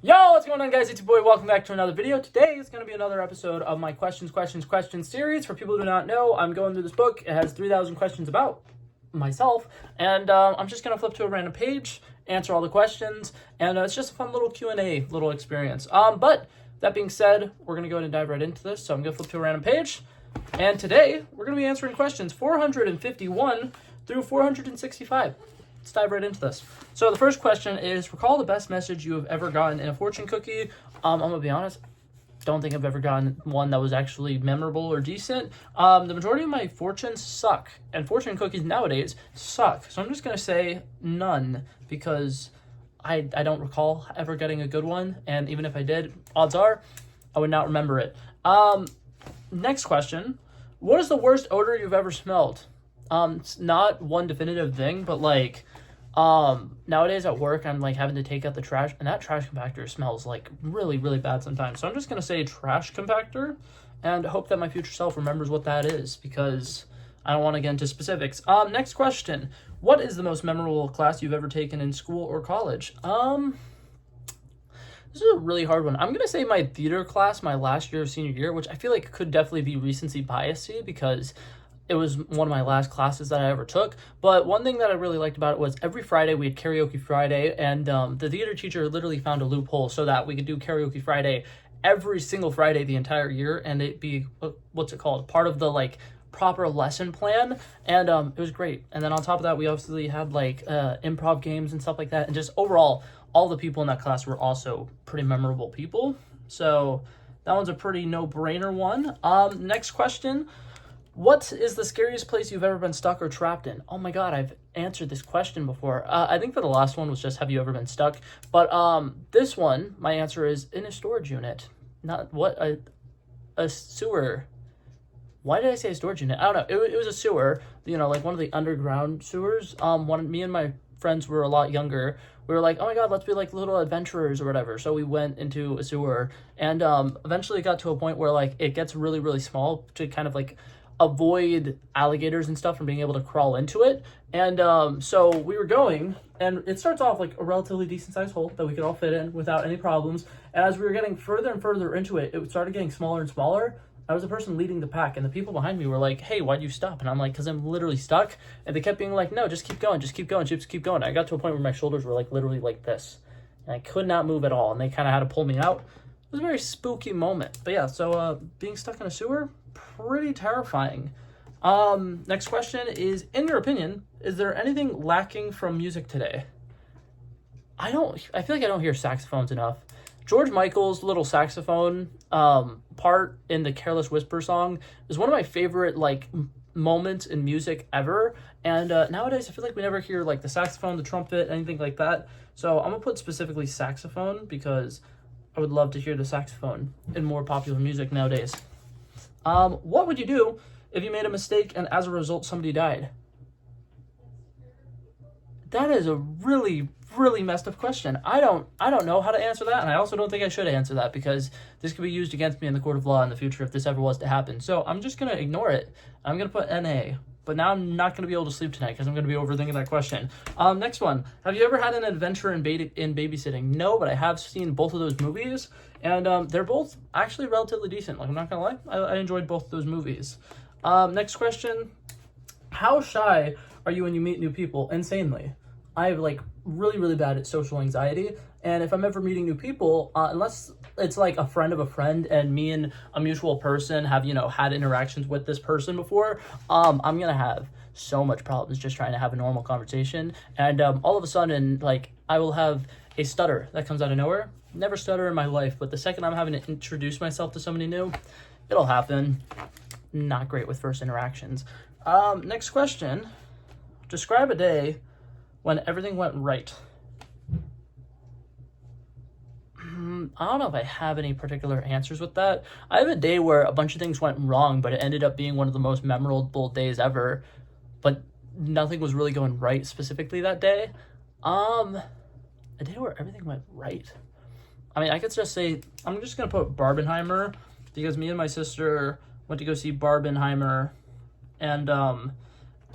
Yo, what's going on, guys? It's your boy. Welcome back to another video. Today is going to be another episode of my questions series. For people who do not know, I'm going through this book. It has 3,000 questions about myself, and I'm just going to flip to a random page, answer all the questions, and it's just a fun little Q&A little experience. But that being said, we're going to go ahead and dive right into this. So I'm going to flip to a random page, and today we're going to be answering questions 451 through 465. Let's dive right into this. So the first question is, recall the best message you have ever gotten in a fortune cookie. I'm going to be honest, don't think I've ever gotten one that was actually memorable or decent. The majority of my fortunes suck, and fortune cookies nowadays suck. So I'm just going to say none, because I don't recall ever getting a good one, and even if I did, odds are I would not remember it. Next question, what is the worst odor you've ever smelled? It's not one definitive thing, but like, nowadays at work, I'm like having to take out the trash, and that trash compactor smells like really, really bad sometimes. So I'm just going to say trash compactor and hope that my future self remembers what that is, because I don't want to get into specifics. Next question. What is the most memorable class you've ever taken in school or college? This is a really hard one. I'm going to say my theater class, my last year of senior year, which I feel like could definitely be recency biasy because it was one of my last classes that I ever took. But one thing that I really liked about it was every Friday we had karaoke Friday, and the theater teacher literally found a loophole so that we could do karaoke Friday every single Friday the entire year, and it'd be, part of the like proper lesson plan, and it was great. And then on top of that, we obviously had like improv games and stuff like that, and just overall, all the people in that class were also pretty memorable people. So that one's a pretty no-brainer one. Next question. What is the scariest place you've ever been stuck or trapped in? Oh my god, I've answered this question before. I think for the last one was just, have you ever been stuck? But this one, my answer is in a storage unit. Not what, a sewer. Why did I say a storage unit? I don't know. It was a sewer, like one of the underground sewers. Me and my friends were a lot younger. We were like, oh my god, let's be like little adventurers or whatever. So we went into a sewer, and eventually it got to a point where like it gets really, really small to kind of like avoid alligators and stuff from being able to crawl into it. And so we were going, and it starts off like a relatively decent sized hole that we could all fit in without any problems. And as we were getting further and further into it, it started getting smaller and smaller. I was the person leading the pack, and the people behind me were like, hey, why'd you stop? And I'm like, because I'm literally stuck. And they kept being like, no, just keep going, just keep going, just keep going. I got to a point where my shoulders were like literally like this, and I could not move at all, and they kind of had to pull me out. It was a very spooky moment. But yeah, so being stuck in a sewer, pretty terrifying. Next question is, in your opinion, is there anything lacking from music today? I feel like I don't hear saxophones enough. George Michael's little saxophone part in the Careless Whisper song is one of my favorite like moments in music ever. And nowadays I feel like we never hear like the saxophone, the trumpet, anything like that. So I'm gonna put specifically saxophone, because I would love to hear the saxophone in more popular music nowadays. What would you do if you made a mistake and as a result somebody died? That is a really, really messed up question. I don't know how to answer that, and I also don't think I should answer that, because this could be used against me in the court of law in the future if this ever was to happen. So I'm just going to ignore it. I'm going to put NA. But now I'm not going to be able to sleep tonight because I'm going to be overthinking that question. Next one. Have you ever had an adventure in babysitting? No, but I have seen both of those movies, and they're both actually relatively decent. Like, I'm not going to lie. I enjoyed both of those movies. Next question. How shy are you when you meet new people? Insanely. I'm like really, really bad at social anxiety, and if I'm ever meeting new people, unless it's like a friend of a friend and me and a mutual person have, had interactions with this person before, I'm gonna have so much problems just trying to have a normal conversation, and all of a sudden, like, I will have a stutter that comes out of nowhere. Never stutter in my life, but the second I'm having to introduce myself to somebody new, it'll happen. Not great with first interactions. Next question. Describe a day when everything went right. I don't know if I have any particular answers with that. I have a day where a bunch of things went wrong, but it ended up being one of the most memorable days ever. But nothing was really going right specifically that day. A day where everything went right. I mean, I could just say, I'm just going to put Barbenheimer, because me and my sister went to go see Barbenheimer, and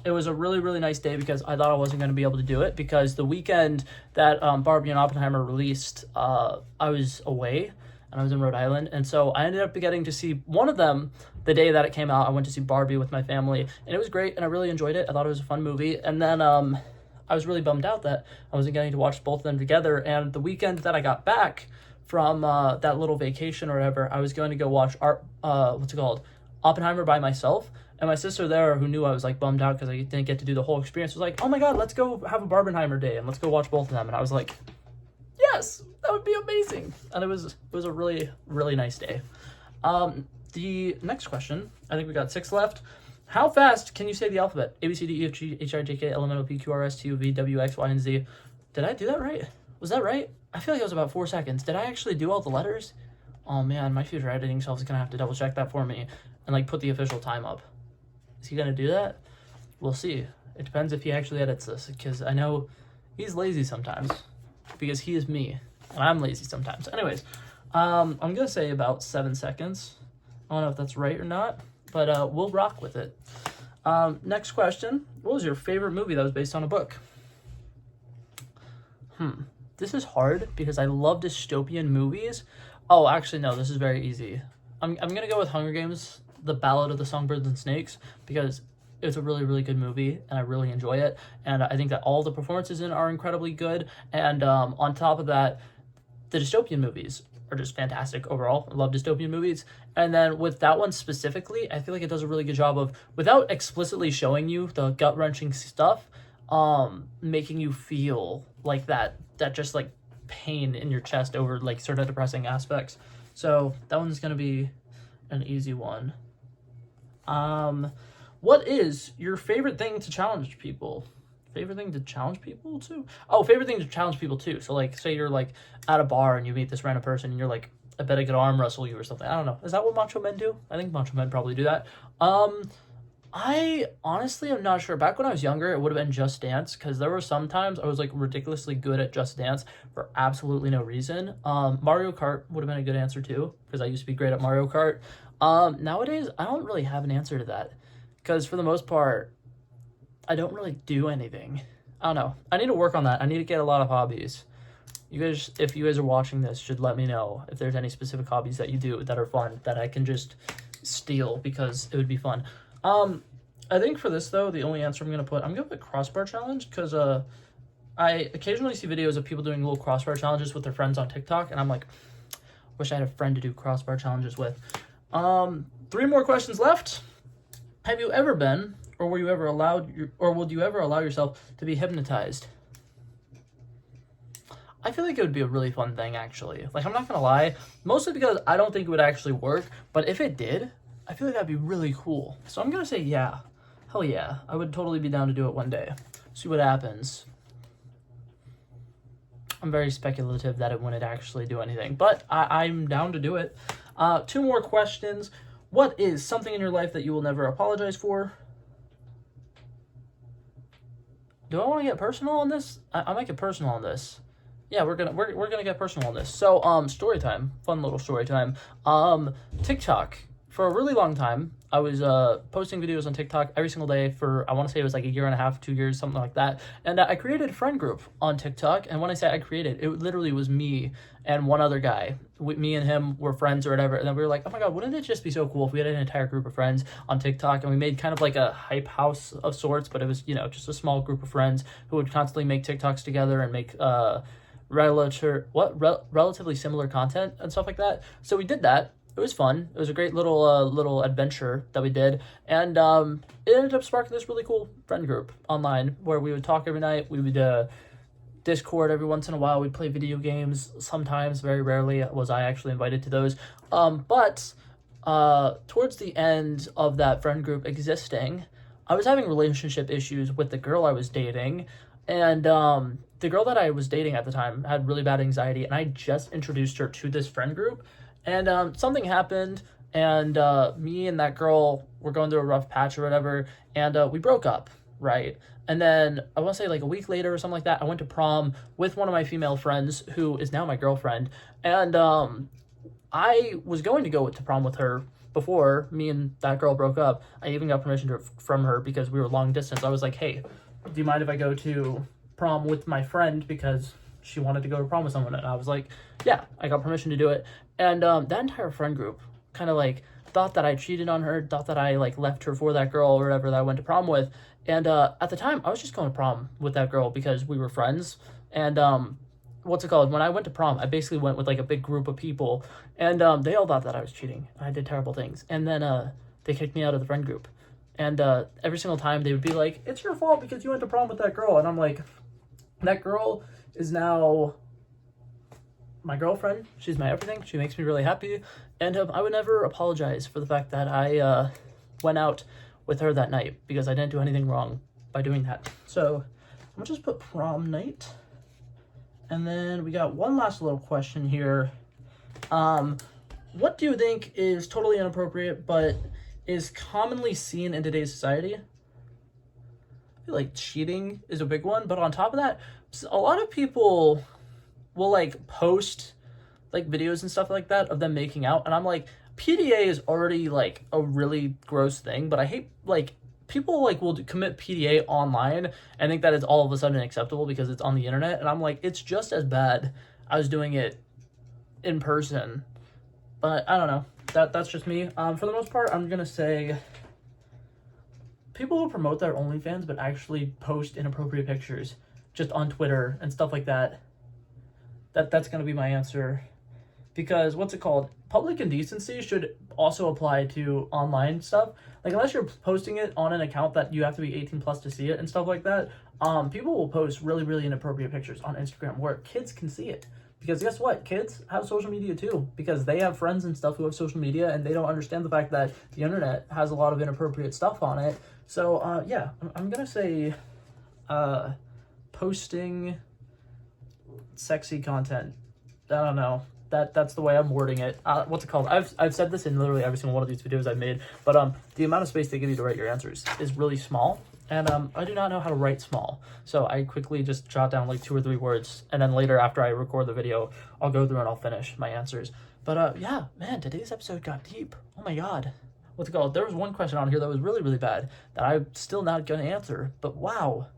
it was a really, really nice day because I thought I wasn't going to be able to do it because the weekend that Barbie and Oppenheimer released, I was away and I was in Rhode Island. And so I ended up getting to see one of them the day that it came out. I went to see Barbie with my family and it was great and I really enjoyed it. I thought it was a fun movie. And then I was really bummed out that I wasn't getting to watch both of them together. And the weekend that I got back from that little vacation or whatever, I was going to go watch Oppenheimer by myself. And my sister there, who knew I was like bummed out because I didn't get to do the whole experience, was like, "Oh my God, let's go have a Barbenheimer day and let's go watch both of them." And I was like, "Yes, that would be amazing." And it was a really, really nice day. The next question, I think we got 6 left. How fast can you say the alphabet? A, B, C, D, E, F, G, H, I, J, K, L, M, N, O, P, Q, R, S, T, U, V, W, X, Y, and Z. Did I do that right? Was that right? I feel like it was about 4 seconds. Did I actually do all the letters? Oh man, my future editing self is gonna have to double check that for me and like put the official time up. Is he gonna do that? We'll see. It depends if he actually edits this, because I know he's lazy sometimes, because he is me, and I'm lazy sometimes. Anyways, I'm gonna say about 7 seconds. I don't know if that's right or not, but we'll rock with it. Next question. What was your favorite movie that was based on a book? This is hard because I love dystopian movies. Oh, actually, no, this is very easy. I'm gonna go with Hunger Games: The Ballad of the Songbirds and Snakes, because it's a really, really good movie and I really enjoy it. And I think that all the performances in it are incredibly good. And on top of that, the dystopian movies are just fantastic overall. I love dystopian movies. And then with that one specifically, I feel like it does a really good job of, without explicitly showing you the gut-wrenching stuff, making you feel like that just like pain in your chest over like sort of depressing aspects. So that one's gonna be an easy one. What is your favorite thing to challenge people? Favorite thing to challenge people to? Oh, favorite thing to challenge people to. So like, say you're like at a bar and you meet this random person and you're like, I bet I could arm wrestle you or something. I don't know. Is that what macho men do? I think macho men probably do that. I honestly am not sure. Back when I was younger, it would have been Just Dance, because there were some times I was like ridiculously good at Just Dance for absolutely no reason. Mario Kart would have been a good answer too, because I used to be great at Mario Kart. Nowadays, I don't really have an answer to that, because for the most part, I don't really do anything. I don't know. I need to work on that. I need to get a lot of hobbies. You guys, if you guys are watching this, should let me know if there's any specific hobbies that you do that are fun that I can just steal, because it would be fun. I think for this though, the only answer I'm gonna put the crossbar challenge, because I occasionally see videos of people doing little crossbar challenges with their friends on TikTok, and I'm like, wish I had a friend to do crossbar challenges with. 3 more questions left. Have you ever been, or were you ever allowed, or would you ever allow yourself to be hypnotized? I feel like it would be a really fun thing, actually. Like, I'm not gonna lie, mostly because I don't think it would actually work, but if it did, I feel like that'd be really cool. So I'm gonna say yeah. Hell yeah. I would totally be down to do it one day. See what happens. I'm very speculative that it wouldn't actually do anything, but I'm down to do it. 2 more questions. What is something in your life that you will never apologize for? Do I want to get personal on this? I might get personal on this. Yeah, we're gonna get personal on this. So story time, fun little story time. TikTok. For a really long time, I was posting videos on TikTok every single day for, I want to say it was like 1.5 years, 2 years, something like that. And I created a friend group on TikTok. And when I say I created, it literally was me and one other guy. Me and him were friends or whatever. And then we were like, oh my God, wouldn't it just be so cool if we had an entire group of friends on TikTok? And we made kind of like a hype house of sorts, but it was, you know, just a small group of friends who would constantly make TikToks together and make relatively similar content and stuff like that. So we did that. It was fun. It was a great little adventure that we did, and it ended up sparking this really cool friend group online where we would talk every night. We would Discord every once in a while. We'd play video games sometimes. Very rarely was I actually invited to those. But towards the end of that friend group existing, I was having relationship issues with the girl I was dating, and the girl that I was dating at the time had really bad anxiety, and I just introduced her to this friend group. And something happened, and me and that girl were going through a rough patch or whatever, and we broke up, right? And then I want to say like a week later or something like that, I went to prom with one of my female friends who is now my girlfriend, and I was going to go to prom with her before me and that girl broke up, I even got permission from her because we were long distance. I was like, hey, do you mind if I go to prom with my friend, because she wanted to go to prom with someone? And I was like, yeah, I got permission to do it. And that entire friend group kind of like thought that I cheated on her, thought that I like left her for that girl or whatever that I went to prom with. And at the time, I was just going to prom with that girl because we were friends. And what's it called? When I went to prom, I basically went with like a big group of people, and they all thought that I was cheating. I did terrible things, and then they kicked me out of the friend group. And every single time they would be like, "It's your fault because you went to prom with that girl," and I'm like, that girl is now my girlfriend. She's my everything. She makes me really happy, and I would never apologize for the fact that I went out with her that night, because I didn't do anything wrong by doing that. So I'm gonna just put prom night. And then we got one last little question here. What do you think is totally inappropriate but is commonly seen in today's society? I feel like cheating is a big one, but on top of that, a lot of people will like post like videos and stuff like that of them making out, and I'm like, PDA is already like a really gross thing, but I hate like people like will commit PDA online and think that it's all of a sudden acceptable because it's on the internet, and I'm like, it's just as bad as doing it in person. But I don't know. That's just me. For the most part, I'm gonna say people who promote their OnlyFans but actually post inappropriate pictures just on Twitter and stuff like that. That's gonna be my answer. Because what's it called? Public indecency should also apply to online stuff. Like, unless you're posting it on an account that you have to be 18 plus to see it and stuff like that, people will post really, really inappropriate pictures on Instagram where kids can see it. Because guess what? Kids have social media too. Because they have friends and stuff who have social media, and they don't understand the fact that the internet has a lot of inappropriate stuff on it. So, yeah, I'm going to say posting sexy content. I don't know. That's the way I'm wording it. What's it called? I've said this in literally every single one of these videos I've made, but the amount of space they give you to write your answers is really small, and I do not know how to write small, so I quickly just jot down like 2 or 3 words, and then later after I record the video, I'll go through and I'll finish my answers. But yeah, man, today's episode got deep. Oh my god. What's it called? There was one question on here that was really, really bad that I'm still not gonna answer, but wow,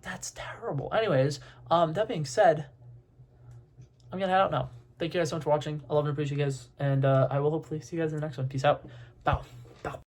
that's terrible. Anyways, that being said, I'm gonna head out now. Thank you guys so much for watching. I love and appreciate you guys, and I will hopefully see you guys in the next one. Peace out. Bow.